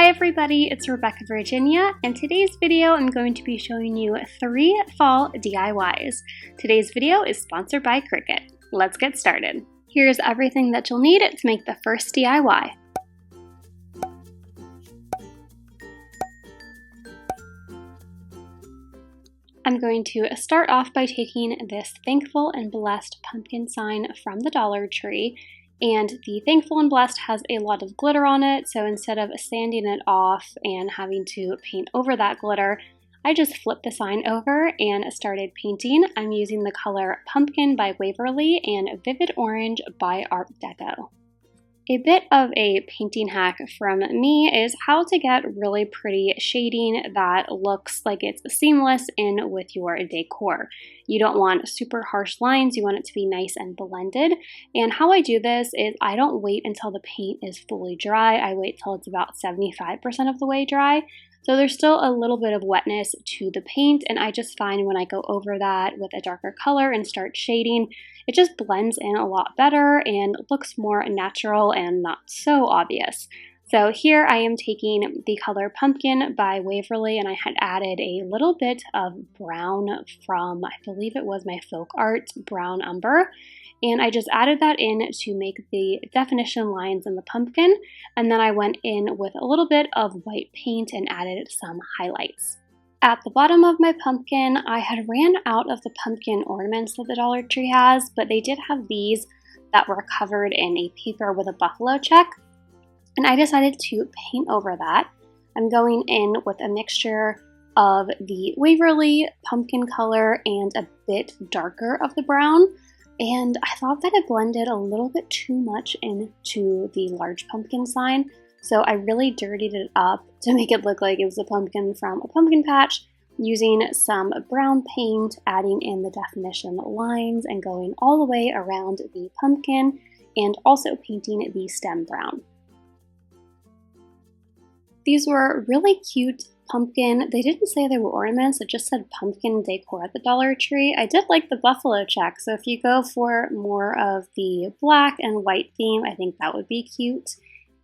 Hi everybody, it's Rebecca Virginia, and today's video I'm going to be showing you 3 fall DIYs. Today's video is sponsored by Cricut. Let's get started. Here's everything that you'll need to make the first DIY. I'm going to start off by taking this Thankful and Blessed pumpkin sign from the Dollar Tree. And the Thankful and Blessed has a lot of glitter on it, so instead of sanding it off and having to paint over that glitter, I just flipped the sign over and started painting. I'm using the color Pumpkin by Waverly and Vivid Orange by Art Deco. A bit of a painting hack from me is how to get really pretty shading that looks like it's seamless in with your decor. You don't want super harsh lines, you want it to be nice and blended. And how I do this is I don't wait until the paint is fully dry, I wait till it's about 75% of the way dry. So there's still a little bit of wetness to the paint, and I just find when I go over that with a darker color and start shading, it just blends in a lot better and looks more natural and not so obvious. So here I am taking the color Pumpkin by Waverly, and I had added a little bit of brown from, I believe it was my Folk Art Brown Umber. And I just added that in to make the definition lines in the pumpkin, and then I went in with a little bit of white paint and added some highlights. At the bottom of my pumpkin, I had ran out of the pumpkin ornaments that the Dollar Tree has, but they did have these that were covered in a paper with a buffalo check, and I decided to paint over that. I'm going in with a mixture of the Waverly pumpkin color and a bit darker of the brown. And I thought that it blended a little bit too much into the large pumpkin sign, so I really dirtied it up to make it look like it was a pumpkin from a pumpkin patch, using some brown paint, adding in the definition lines, and going all the way around the pumpkin, and also painting the stem brown. These were really cute pumpkin. They didn't say they were ornaments, it just said pumpkin decor at the Dollar Tree. I did like the buffalo check, so if you go for more of the black and white theme, I think that would be cute.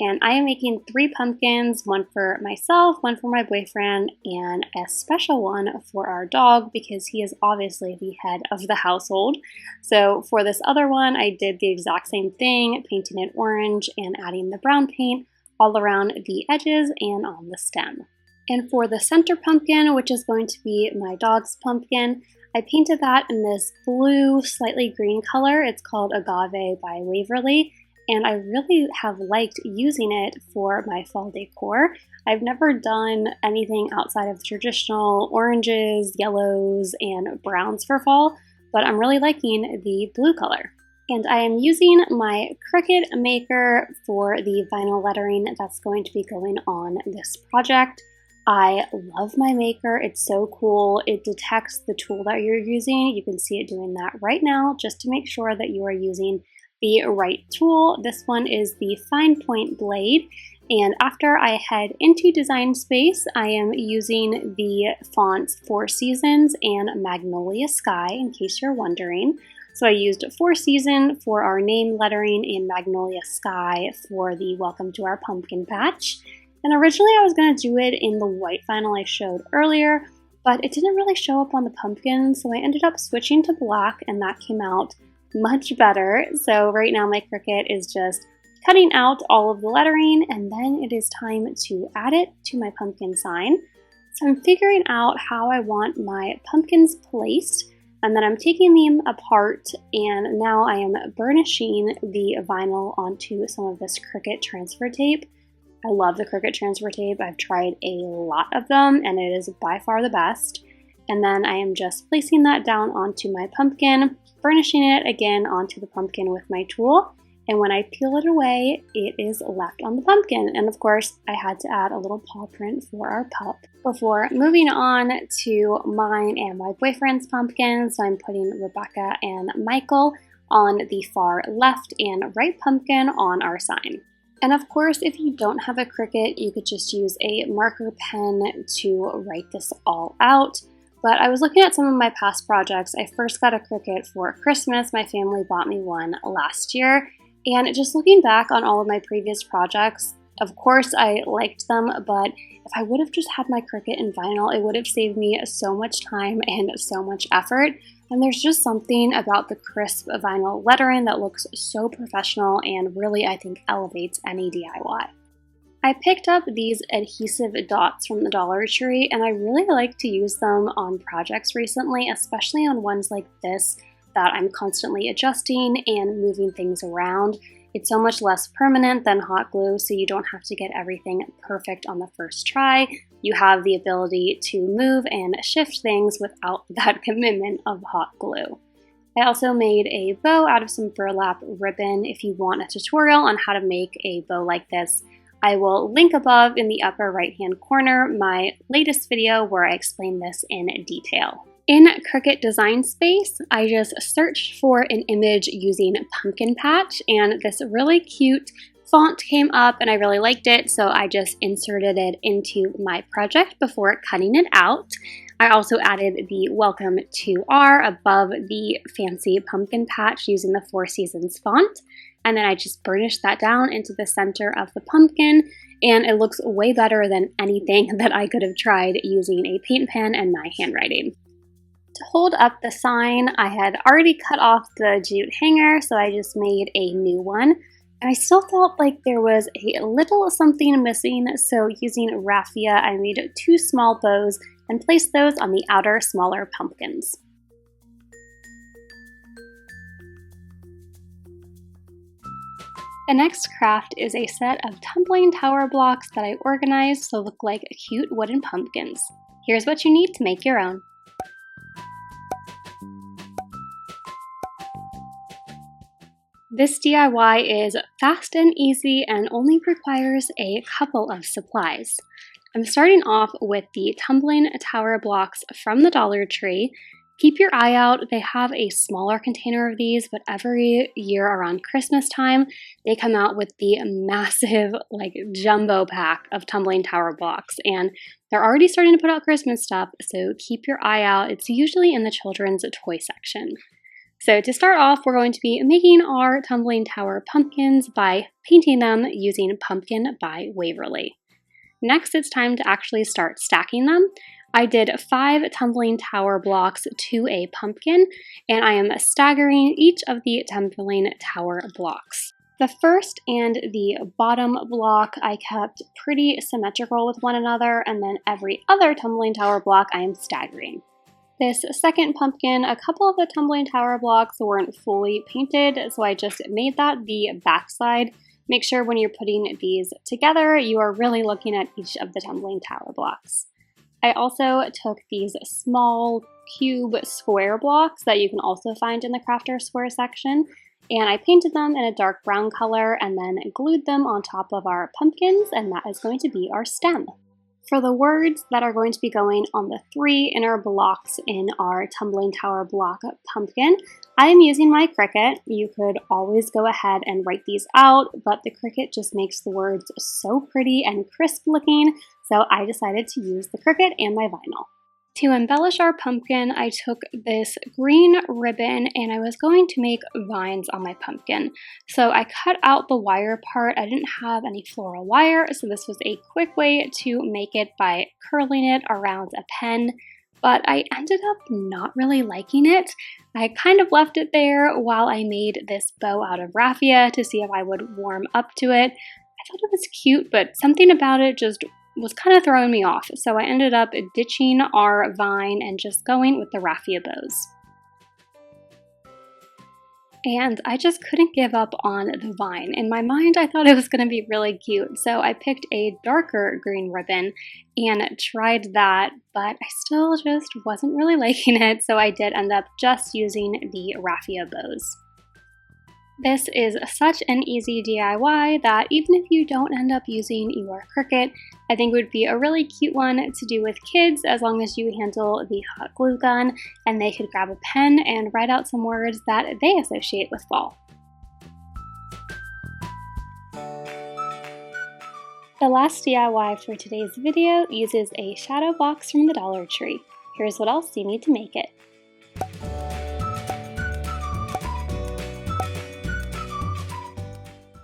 And I am making 3 pumpkins, one for myself, one for my boyfriend, and a special one for our dog because he is obviously the head of the household. So for this other one, I did the exact same thing, painting it orange and adding the brown paint all around the edges and on the stem. And for the center pumpkin, which is going to be my dog's pumpkin, I painted that in this blue, slightly green color. It's called Agave by Waverly, and I really have liked using it for my fall decor. I've never done anything outside of traditional oranges, yellows, and browns for fall, but I'm really liking the blue color. And I am using my Cricut maker for the vinyl lettering that's going to be going on this project. I love my maker, it's so cool. It detects the tool that you're using. You can see it doing that right now just to make sure that you are using the right tool. This one is the Fine Point Blade, and after I head into Design Space, I am using the fonts Four Seasons and Magnolia Sky, in case you're wondering. So I used Four Season for our name lettering and Magnolia Sky for the Welcome to Our Pumpkin Patch. And originally I was going to do it in the white vinyl I showed earlier, but it didn't really show up on the pumpkin, so I ended up switching to black, and that came out much better. So right now my Cricut is just cutting out all of the lettering, and then it is time to add it to my pumpkin sign. So I'm figuring out how I want my pumpkins placed, and then I'm taking them apart, and now I am burnishing the vinyl onto some of this Cricut transfer tape. I love the Cricut transfer tape. I've tried a lot of them, and it is by far the best. And then I am just placing that down onto my pumpkin, burnishing it again onto the pumpkin with my tool. And when I peel it away, it is left on the pumpkin. And of course, I had to add a little paw print for our pup. Before moving on to mine and my boyfriend's pumpkin, so I'm putting Rebecca and Michael on the far left and right pumpkin on our sign. And of course, if you don't have a Cricut, you could just use a marker pen to write this all out. But I was looking at some of my past projects. I first got a Cricut for Christmas. My family bought me one last year. And just looking back on all of my previous projects, Of course, I liked them, but if I would have just had my Cricut in vinyl, it would have saved me so much time and so much effort. And there's just something about the crisp vinyl lettering that looks so professional and really, I think, elevates any DIY. I picked up these adhesive dots from the Dollar Tree, and I really like to use them on projects recently, especially on ones like this that I'm constantly adjusting and moving things around. It's so much less permanent than hot glue, so you don't have to get everything perfect on the first try. You have the ability to move and shift things without that commitment of hot glue. I also made a bow out of some burlap ribbon. If you want a tutorial on how to make a bow like this, I will link above in the upper right-hand corner my latest video where I explain this in detail. In Cricut Design Space, I just searched for an image using Pumpkin Patch, and this really cute font came up and I really liked it, so I just inserted it into my project before cutting it out. I also added the Welcome to R above the fancy pumpkin patch using the Four Seasons font. And then I just burnished that down into the center of the pumpkin, and it looks way better than anything that I could have tried using a paint pen and my handwriting. To hold up the sign, I had already cut off the jute hanger, so I just made a new one. And I still felt like there was a little something missing, so using raffia, I made 2 small bows and placed those on the outer, smaller pumpkins. The next craft is a set of tumbling tower blocks that I organized to look like cute wooden pumpkins. Here's what you need to make your own. This DIY is fast and easy and only requires a couple of supplies. I'm starting off with the tumbling tower blocks from the Dollar Tree. Keep your eye out, they have a smaller container of these, but every year around Christmas time, they come out with the massive, jumbo pack of tumbling tower blocks, and they're already starting to put out Christmas stuff, so keep your eye out. It's usually in the children's toy section. So to start off, we're going to be making our tumbling tower pumpkins by painting them using Pumpkin by Waverly. Next, it's time to actually start stacking them. I did 5 tumbling tower blocks to a pumpkin, and I am staggering each of the tumbling tower blocks. The first and the bottom block I kept pretty symmetrical with one another, and then every other tumbling tower block I am staggering. This second pumpkin, a couple of the tumbling tower blocks weren't fully painted, so I just made that the backside. Make sure when you're putting these together, you are really looking at each of the tumbling tower blocks. I also took these small cube square blocks that you can also find in the Crafter Square section, and I painted them in a dark brown color and then glued them on top of our pumpkins, and that is going to be our stem. For the words that are going to be going on the 3 inner blocks in our tumbling tower block pumpkin, I am using my Cricut. You could always go ahead and write these out, but the Cricut just makes the words so pretty and crisp looking, so I decided to use the Cricut and my vinyl. To embellish our pumpkin, I took this green ribbon and I was going to make vines on my pumpkin. So I cut out the wire part. I didn't have any floral wire, so this was a quick way to make it by curling it around a pen. But I ended up not really liking it. I kind of left it there while I made this bow out of raffia to see if I would warm up to it. I thought it was cute, but something about it just was kind of throwing me off, so I ended up ditching our vine and just going with the raffia bows. And I just couldn't give up on the vine. In my mind, I thought it was going to be really cute, so I picked a darker green ribbon and tried that, but I still just wasn't really liking it, so I did end up just using the raffia bows. This is such an easy DIY that even if you don't end up using your Cricut, I think it would be a really cute one to do with kids as long as you handle the hot glue gun and they could grab a pen and write out some words that they associate with fall. The last DIY for today's video uses a shadow box from the Dollar Tree. Here's what else you need to make it.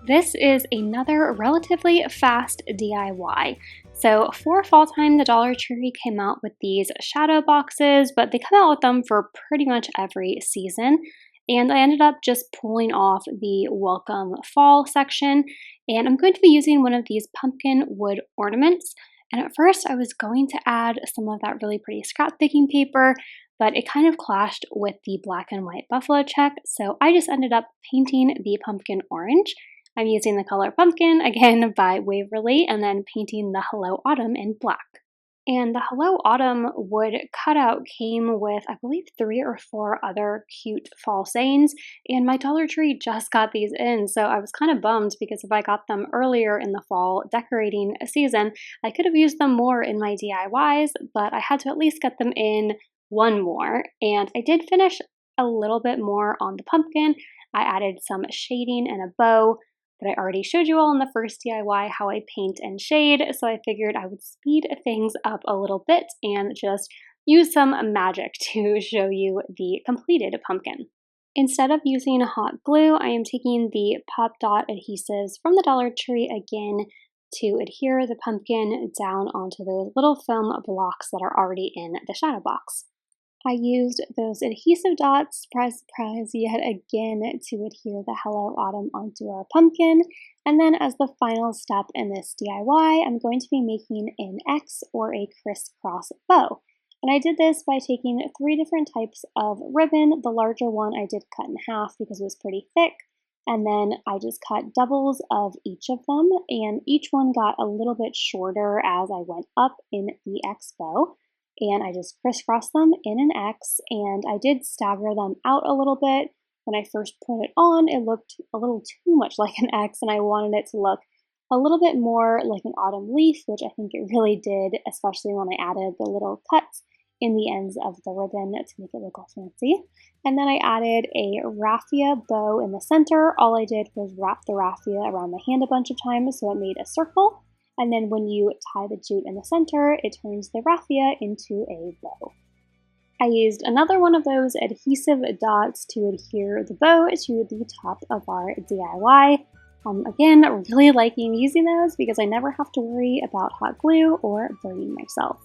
This is another relatively fast DIY. So for fall time, the Dollar Tree came out with these shadow boxes, but they come out with them for pretty much every season. And I ended up just pulling off the welcome fall section, and I'm going to be using one of these pumpkin wood ornaments. And at first I was going to add some of that really pretty scrap picking paper, but it kind of clashed with the black and white buffalo check, so I just ended up painting the pumpkin orange. I'm using the color Pumpkin, again by Waverly, and then painting the Hello Autumn in black. And the Hello Autumn wood cutout came with, I believe, 3 or 4 other cute fall sayings, and my Dollar Tree just got these in, so I was kind of bummed because if I got them earlier in the fall decorating season, I could have used them more in my DIYs, but I had to at least get them in one more, and I did finish a little bit more on the pumpkin. I added some shading and a bow, but I already showed you all in the first DIY how I paint and shade, so I figured I would speed things up a little bit and just use some magic to show you the completed pumpkin. Instead of using hot glue, I am taking the Pop Dot adhesives from the Dollar Tree again to adhere the pumpkin down onto those little foam blocks that are already in the shadow box. I used those adhesive dots, surprise, surprise, yet again to adhere the Hello Autumn onto our pumpkin. And then as the final step in this DIY, I'm going to be making an X or a crisscross bow. And I did this by taking 3 different types of ribbon. The larger one I did cut in half because it was pretty thick. And then I just cut doubles of each of them, and each one got a little bit shorter as I went up in the X bow. And I just crisscrossed them in an X, and I did stagger them out a little bit. When I first put it on, it looked a little too much like an X, and I wanted it to look a little bit more like an autumn leaf, which I think it really did, especially when I added the little cuts in the ends of the ribbon to make it look all fancy. And then I added a raffia bow in the center. All I did was wrap the raffia around the hand a bunch of times so it made a circle. And then when you tie the jute in the center, it turns the raffia into a bow. I used another one of those adhesive dots to adhere the bow to the top of our DIY. Again, really liking using those because I never have to worry about hot glue or burning myself.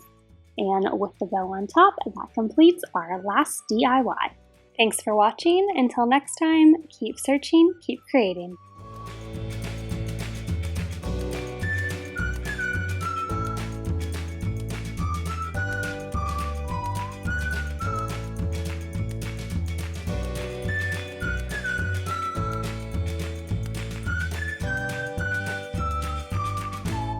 And with the bow on top, that completes our last DIY. Thanks for watching. Until next time, keep searching, keep creating.